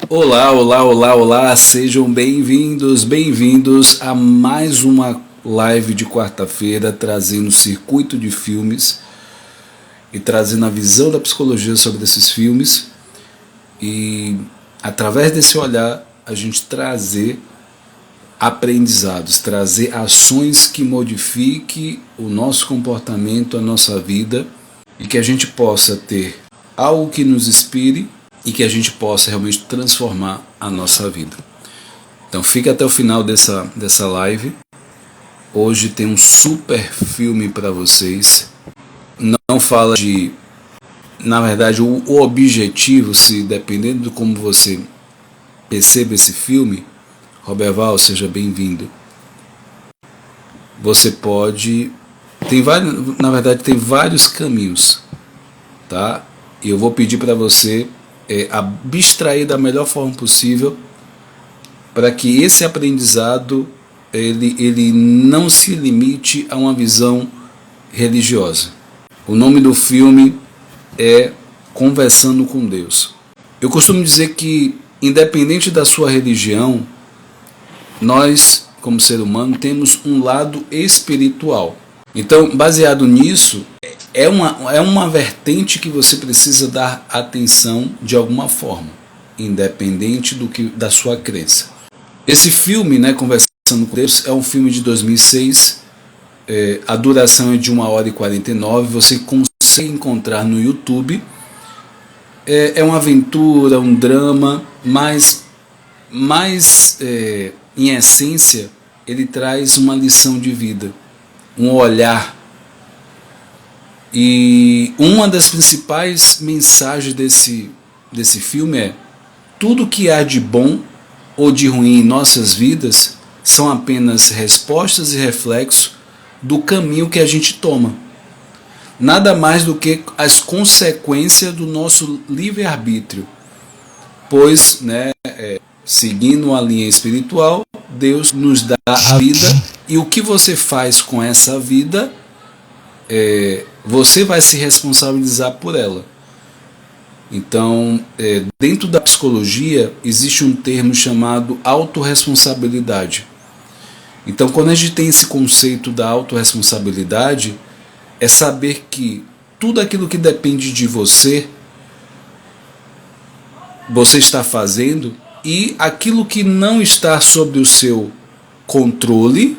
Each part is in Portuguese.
Olá, olá, olá, olá, sejam bem-vindos a mais uma live de quarta-feira, trazendo o circuito de filmes e trazendo a visão da psicologia sobre esses filmes e através desse olhar a gente trazer aprendizados, trazer ações que modifiquem o nosso comportamento, a nossa vida e que a gente possa ter algo que nos inspire e que a gente possa realmente transformar a nossa vida. Então fica até o final dessa live. Hoje tem um super filme para vocês. Não fala de... Na verdade, o objetivo, se dependendo de como você percebe esse filme, Roberval, seja bem-vindo. Você pode... Na verdade, tem vários caminhos, tá? E eu vou pedir para você abstrair da melhor forma possível para que esse aprendizado ele não se limite a uma visão religiosa. O nome do filme é Conversando com Deus. Eu costumo dizer que, independente da sua religião, nós, como ser humano, temos um lado espiritual. Então, baseado nisso, é uma vertente que você precisa dar atenção de alguma forma, independente da sua crença. Esse filme, Conversando com Deus, é um filme de 2006, a duração é de 1h49, você consegue encontrar no YouTube. É uma aventura, um drama, mas em essência ele traz uma lição de vida, um olhar. E uma das principais mensagens desse filme é: tudo que há de bom ou de ruim em nossas vidas são apenas respostas e reflexos do caminho que a gente toma. Nada mais do que as consequências do nosso livre-arbítrio. Pois, seguindo a linha espiritual, Deus nos dá a vida, e o que você faz com essa vida, você vai se responsabilizar por ela. Então, dentro da psicologia, existe um termo chamado autorresponsabilidade. Então, quando a gente tem esse conceito da autorresponsabilidade, é saber que tudo aquilo que depende de você, você está fazendo, e aquilo que não está sob o seu controle,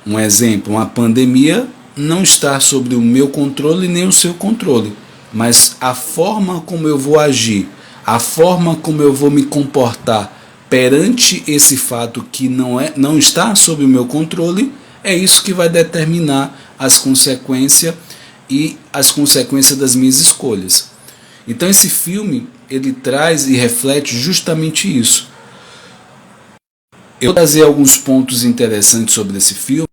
um exemplo, uma pandemia, não está sobre o meu controle nem o seu controle, mas a forma como eu vou agir, a forma como eu vou me comportar perante esse fato que não está sob o meu controle, é isso que vai determinar as consequências e as consequências das minhas escolhas. Então esse filme, ele traz e reflete justamente isso. Eu vou trazer alguns pontos interessantes sobre esse filme.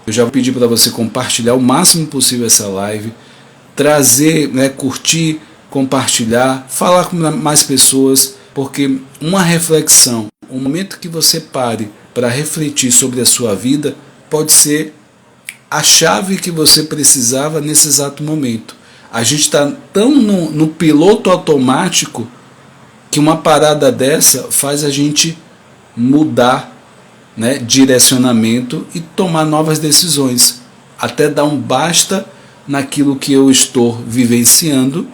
Eu já vou pedir para você compartilhar o máximo possível essa live, trazer, curtir, compartilhar, falar com mais pessoas, porque uma reflexão, um momento que você pare para refletir sobre a sua vida, pode ser a chave que você precisava nesse exato momento. A gente está tão no piloto automático que uma parada dessa faz a gente mudar, direcionamento e tomar novas decisões, até dar um basta naquilo que eu estou vivenciando,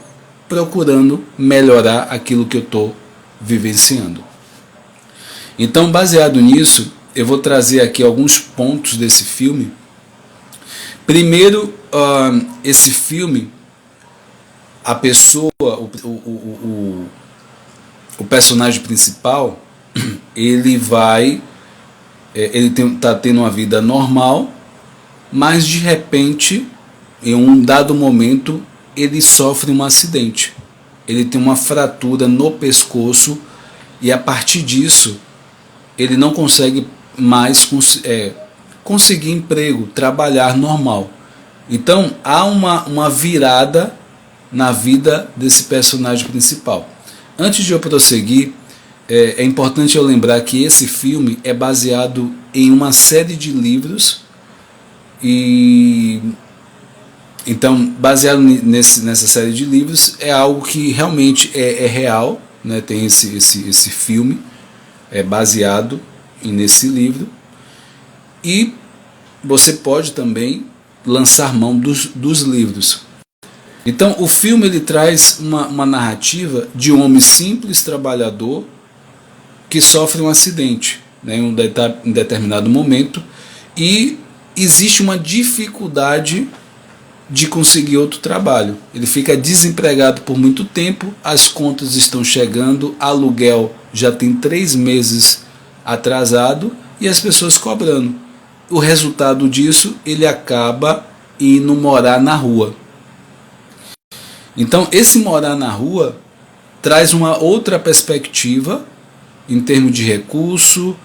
procurando melhorar aquilo que eu estou vivenciando. Então, baseado nisso, eu vou trazer aqui alguns pontos desse filme. Primeiro, esse filme, a pessoa, o personagem principal, ele está tendo uma vida normal, mas de repente, em um dado momento, ele sofre um acidente. Ele tem uma fratura no pescoço e a partir disso ele não consegue mais conseguir emprego, trabalhar normal. Então há uma virada na vida desse personagem principal. Antes de eu prosseguir, é importante eu lembrar que esse filme é baseado em uma série de livros, e então, baseado nessa série de livros, é algo que realmente é real, né, tem esse filme baseado nesse livro, e você pode também lançar mão dos livros. Então o filme ele traz uma narrativa de um homem simples, trabalhador, que sofre um acidente, né, em um determinado momento, e existe uma dificuldade de conseguir outro trabalho. Ele fica desempregado por muito tempo, as contas estão chegando, aluguel já tem 3 meses atrasado e as pessoas cobrando. O resultado disso, ele acaba indo morar na rua. Então esse morar na rua traz uma outra perspectiva em termos de recurso.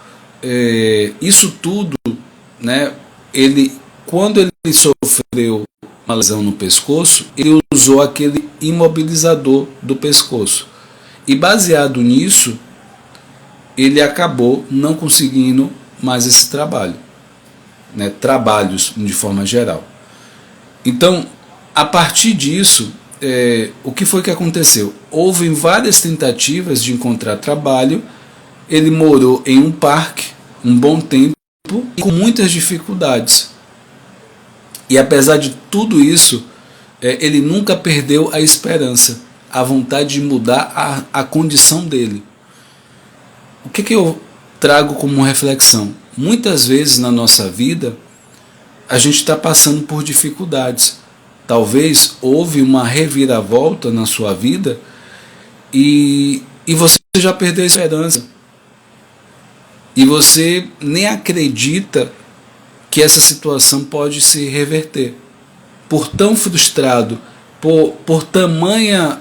Isso tudo, né, quando ele sofreu uma lesão no pescoço, ele usou aquele imobilizador do pescoço. E baseado nisso, ele acabou não conseguindo mais esse trabalho, né, trabalhos de forma geral. Então, a partir disso, o que foi que aconteceu? Houve várias tentativas de encontrar trabalho, ele morou em um parque um bom tempo e com muitas dificuldades. E apesar de tudo isso, ele nunca perdeu a esperança, a vontade de mudar a condição dele. O que eu trago como reflexão? Muitas vezes na nossa vida, a gente está passando por dificuldades. Talvez houve uma reviravolta na sua vida e você já perdeu a esperança. E você nem acredita que essa situação pode se reverter. Por tão frustrado, por tamanha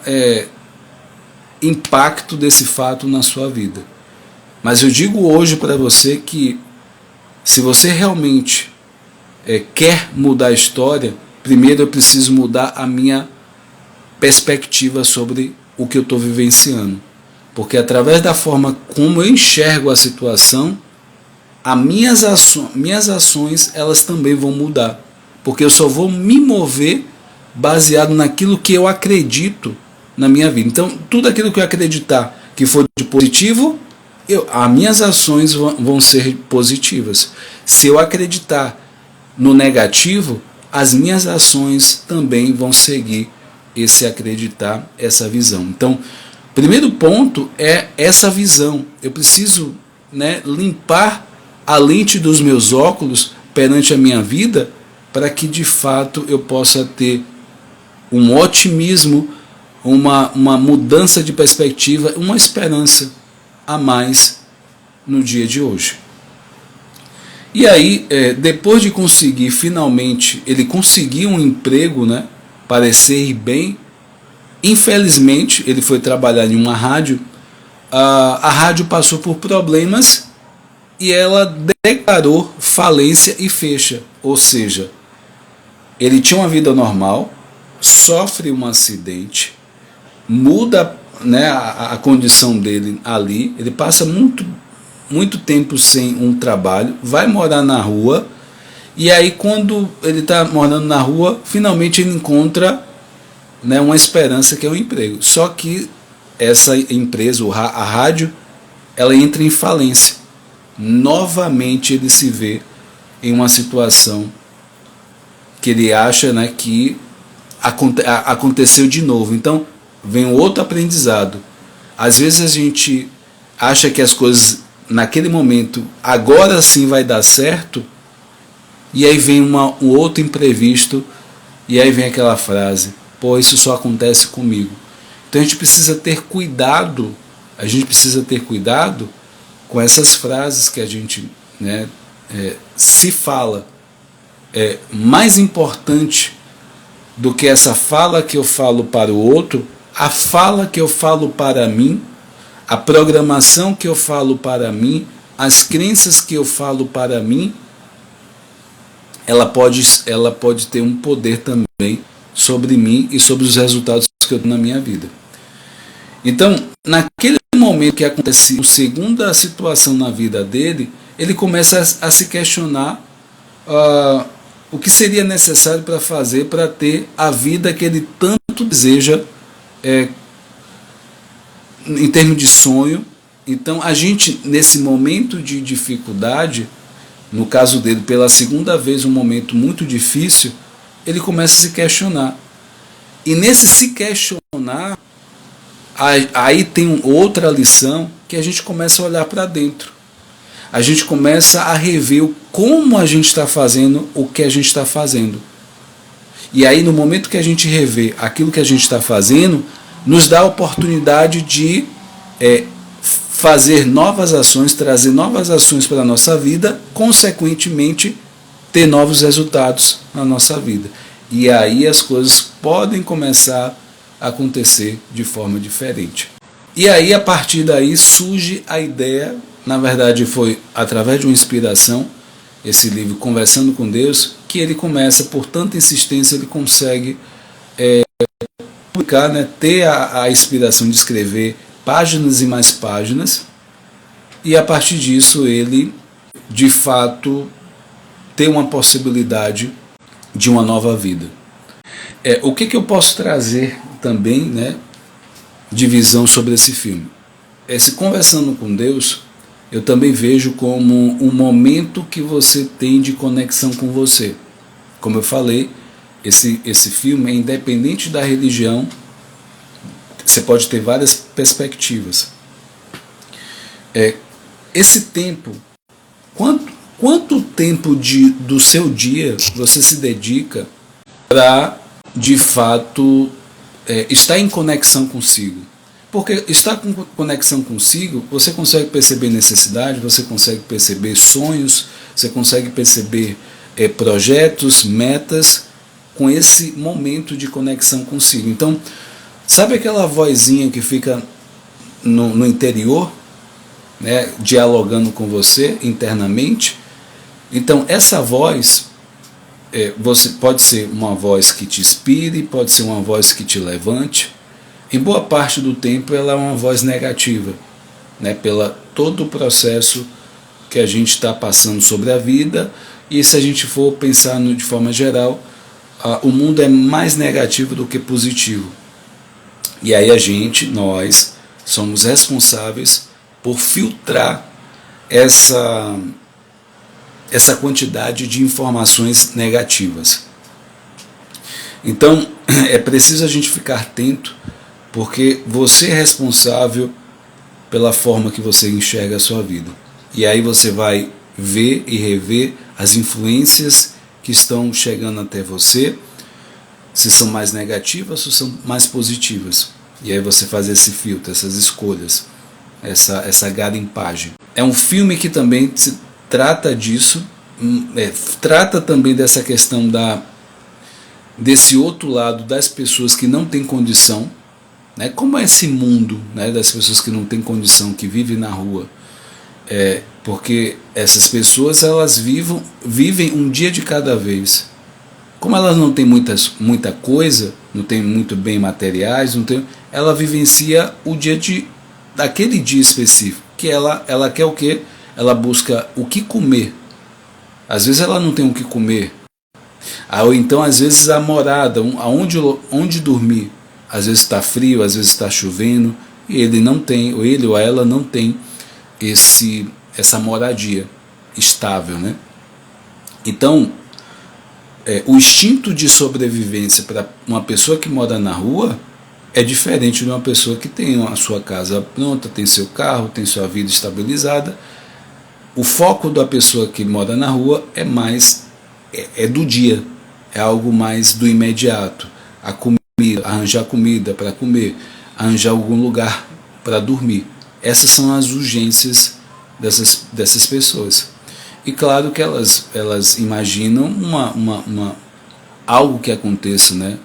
impacto desse fato na sua vida. Mas eu digo hoje para você que se você realmente quer mudar a história, primeiro eu preciso mudar a minha perspectiva sobre o que eu estou vivenciando. Porque através da forma como eu enxergo a situação, as minhas ações elas também vão mudar. Porque eu só vou me mover baseado naquilo que eu acredito na minha vida. Então, tudo aquilo que eu acreditar que for de positivo, as minhas ações vão ser positivas. Se eu acreditar no negativo, as minhas ações também vão seguir esse acreditar, essa visão. Então, primeiro ponto é essa visão. Eu preciso, né, limpar a lente dos meus óculos perante a minha vida para que de fato eu possa ter um otimismo, uma mudança de perspectiva, uma esperança a mais no dia de hoje. E aí, depois de conseguir finalmente, ele conseguiu um emprego, né, parecer ir bem. Infelizmente, ele foi trabalhar em uma rádio, a rádio passou por problemas e ela declarou falência e fecha. Ou seja, ele tinha uma vida normal, sofre um acidente, muda, né, a condição dele ali, ele passa muito tempo sem um trabalho, vai morar na rua, e aí quando ele está morando na rua, finalmente ele encontra, né, uma esperança que é o emprego. Só que essa empresa, a rádio, ela entra em falência. Novamente ele se vê em uma situação que ele acha, né, que aconteceu de novo. Então vem um outro aprendizado. Às vezes a gente acha que as coisas naquele momento agora sim vai dar certo, e aí vem um outro imprevisto, e aí vem aquela frase: pô, isso só acontece comigo. Então a gente precisa ter cuidado, com essas frases que a gente, né, se fala. Mais importante do que essa fala que eu falo para o outro, a fala que eu falo para mim, a programação que eu falo para mim, as crenças que eu falo para mim, ela pode ter um poder também sobre mim e sobre os resultados que eu tenho na minha vida. Então, naquele momento que acontece a segunda situação na vida dele, ele começa a se questionar o que seria necessário para fazer para ter a vida que ele tanto deseja em termos de sonho. Então a gente, nesse momento de dificuldade, no caso dele, pela segunda vez, um momento muito difícil, ele começa a se questionar. E nesse se questionar, aí tem outra lição, que a gente começa a olhar para dentro. A gente começa a rever como a gente está fazendo o que a gente está fazendo. E aí, no momento que a gente revê aquilo que a gente está fazendo, nos dá a oportunidade de fazer novas ações, trazer novas ações para a nossa vida, consequentemente, ter novos resultados na nossa vida. E aí as coisas podem começar a acontecer de forma diferente. E aí, a partir daí, surge a ideia, na verdade foi através de uma inspiração, esse livro Conversando com Deus, que ele começa, por tanta insistência, ele consegue publicar, né, ter a inspiração de escrever páginas e mais páginas, e a partir disso ele, de fato, tem uma possibilidade de uma nova vida. O que eu posso trazer também, né, de visão sobre esse filme? Esse Conversando com Deus, eu também vejo como um momento que você tem de conexão com você. Como eu falei, esse filme é independente da religião, você pode ter várias perspectivas. Esse tempo, quanto tempo do seu dia você se dedica para, de fato, estar em conexão consigo? Porque estar com conexão consigo, você consegue perceber necessidade, você consegue perceber sonhos, você consegue perceber projetos, metas, com esse momento de conexão consigo. Então, sabe aquela vozinha que fica no interior, né, dialogando com você internamente? Então, essa voz, você pode ser uma voz que te inspire, pode ser uma voz que te levante. Em boa parte do tempo ela é uma voz negativa, né, pela todo o processo que a gente está passando sobre a vida. E se a gente for pensar de forma geral, o mundo é mais negativo do que positivo. E aí nós somos responsáveis por filtrar essa quantidade de informações negativas. Então é preciso a gente ficar atento, porque você é responsável pela forma que você enxerga a sua vida. E aí você vai ver e rever as influências que estão chegando até você, se são mais negativas ou são mais positivas. E aí você faz esse filtro, essas escolhas, essa garimpagem. É um filme que também se trata disso, trata também dessa questão desse outro lado das pessoas que não têm condição, né? Como é esse mundo, né, das pessoas que não têm condição, que vivem na rua? Porque essas pessoas, elas vivem um dia de cada vez. Como elas não têm muita coisa, não têm muito bem materiais, ela vivencia o dia daquele dia específico, que ela quer o quê? Ela busca o que comer. Às vezes ela não tem o que comer. Ou então, às vezes, a morada, onde dormir. Às vezes está frio, às vezes está chovendo, e ele ou ela não tem essa moradia estável, né? Então, o instinto de sobrevivência para uma pessoa que mora na rua é diferente de uma pessoa que tem a sua casa pronta, tem seu carro, tem sua vida estabilizada. O foco da pessoa que mora na rua é do dia, é algo mais do imediato. A comida, arranjar comida para comer, arranjar algum lugar para dormir. Essas são as urgências dessas pessoas. E claro que elas imaginam algo que aconteça, né,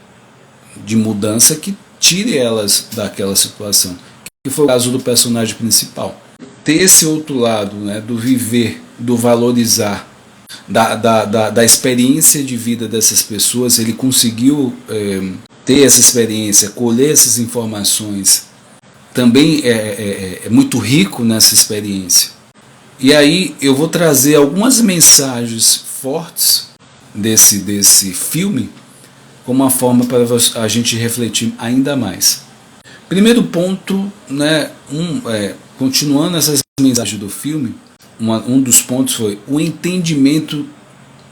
de mudança, que tire elas daquela situação, que foi o caso do personagem principal. Ter esse outro lado, né, do viver, do valorizar, da experiência de vida dessas pessoas. Ele conseguiu ter essa experiência, colher essas informações, também é muito rico nessa experiência. E aí eu vou trazer algumas mensagens fortes desse filme, como uma forma para a gente refletir ainda mais. Primeiro ponto, né, continuando essas mensagens do filme, um dos pontos foi o entendimento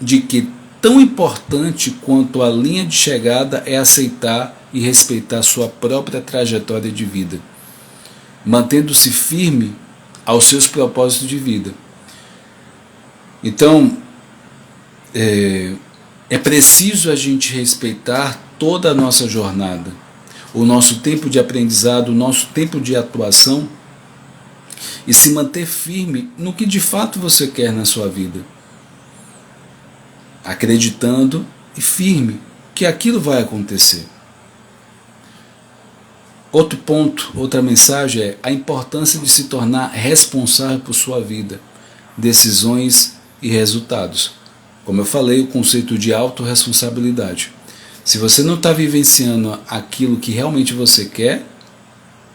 de que tão importante quanto a linha de chegada é aceitar e respeitar sua própria trajetória de vida, mantendo-se firme aos seus propósitos de vida. Então, é preciso a gente respeitar toda a nossa jornada, o nosso tempo de aprendizado, o nosso tempo de atuação, e se manter firme no que de fato você quer na sua vida, acreditando e firme que aquilo vai acontecer. Outro ponto, outra mensagem é a importância de se tornar responsável por sua vida, decisões e resultados. Como eu falei, o conceito de autorresponsabilidade. Se você não está vivenciando aquilo que realmente você quer,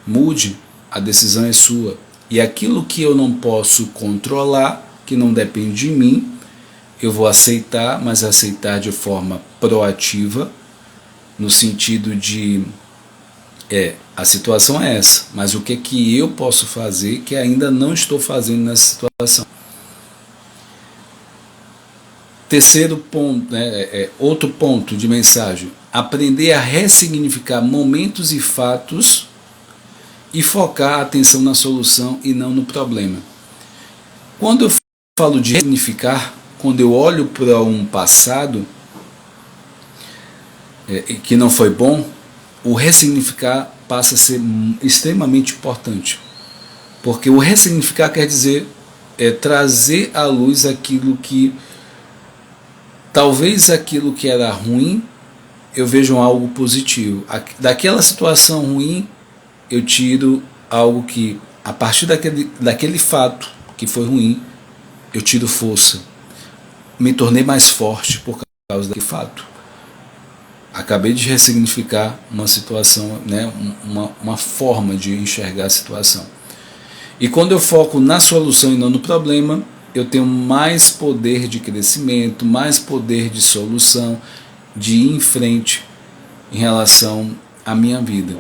mude, a decisão é sua. E aquilo que eu não posso controlar, que não depende de mim, eu vou aceitar, mas aceitar de forma proativa, no sentido de, a situação é essa, mas o que eu posso fazer que ainda não estou fazendo nessa situação. Terceiro ponto, outro ponto de mensagem, aprender a ressignificar momentos e fatos e focar a atenção na solução e não no problema. Quando eu falo de ressignificar, quando eu olho para um passado que não foi bom, o ressignificar passa a ser extremamente importante. Porque o ressignificar quer dizer trazer à luz aquilo que, talvez aquilo que era ruim, eu vejo algo positivo. Daquela situação ruim, eu tiro algo que, a partir daquele fato que foi ruim, eu tiro força. Me tornei mais forte por causa daquele fato. Acabei de ressignificar uma situação, uma forma de enxergar a situação. E quando eu foco na solução e não no problema, eu tenho mais poder de crescimento, mais poder de solução, de ir em frente em relação à minha vida.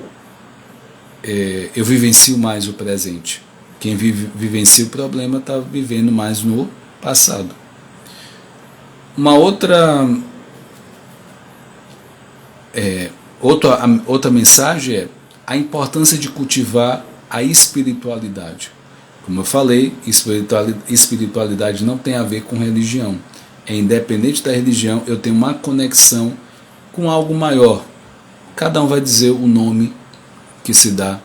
Eu vivencio mais o presente. Quem vivencia o problema está vivendo mais no passado. Uma outra mensagem é a importância de cultivar a espiritualidade. Como eu falei, espiritualidade não tem a ver com religião. É independente da religião, eu tenho uma conexão com algo maior. Cada um vai dizer o nome que se dá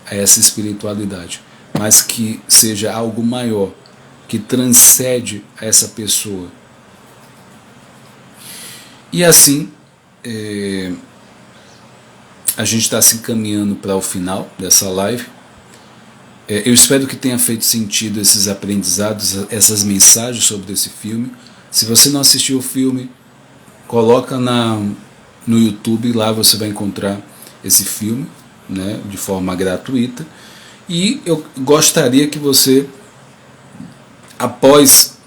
a essa espiritualidade, mas que seja algo maior, que transcende a essa pessoa. E assim, a gente está se encaminhando para o final dessa live. Eu espero que tenha feito sentido esses aprendizados, essas mensagens sobre esse filme. Se você não assistiu o filme, coloca no YouTube, lá você vai encontrar esse filme, de forma gratuita. E eu gostaria que você, após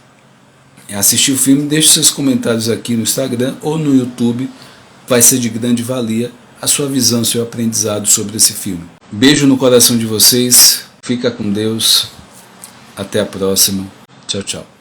assistir o filme, deixe seus comentários aqui no Instagram ou no YouTube. Vai ser de grande valia a sua visão, seu aprendizado sobre esse filme. Beijo no coração de vocês, fica com Deus, até a próxima, tchau, tchau.